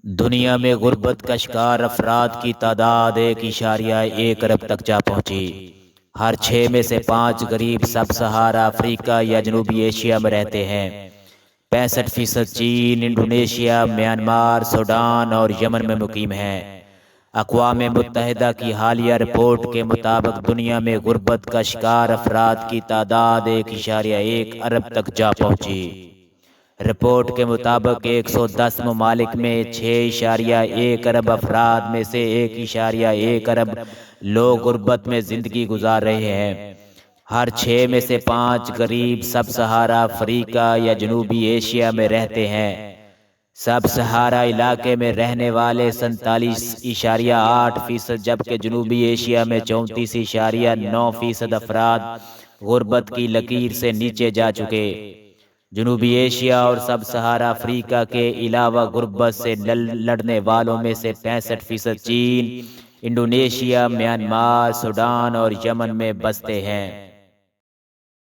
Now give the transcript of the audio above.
دنیا میں غربت کا شکار افراد کی تعداد 1.1 ارب تک جا پہنچی۔ ہر 6 میں سے 5 غریب سب سہارا افریقہ یا جنوبی ایشیا میں رہتے ہیں۔ 65% چین، انڈونیشیا، میانمار، سوڈان اور یمن میں مقیم ہیں۔ اقوام متحدہ کی حالیہ رپورٹ کے مطابق دنیا میں غربت کا شکار افراد کی تعداد 1.1 ارب تک جا پہنچی۔ رپورٹ کے مطابق 110 ممالک میں 6.1 ارب افراد میں سے 1.1 ارب لوگ غربت میں زندگی گزار رہے ہیں۔ ہر 6 میں سے 5 غریب سب سہارا افریقہ یا جنوبی ایشیا میں رہتے ہیں۔ سب سہارا علاقے میں رہنے والے 47.8% جبکہ جنوبی ایشیا میں 34.9% افراد غربت کی لکیر سے نیچے جا چکے۔ جنوبی ایشیا اور سب سہارا افریقہ کے علاوہ غربت سے لڑنے والوں میں سے 65% چین، انڈونیشیا، میانمار، سوڈان اور یمن میں بستے ہیں۔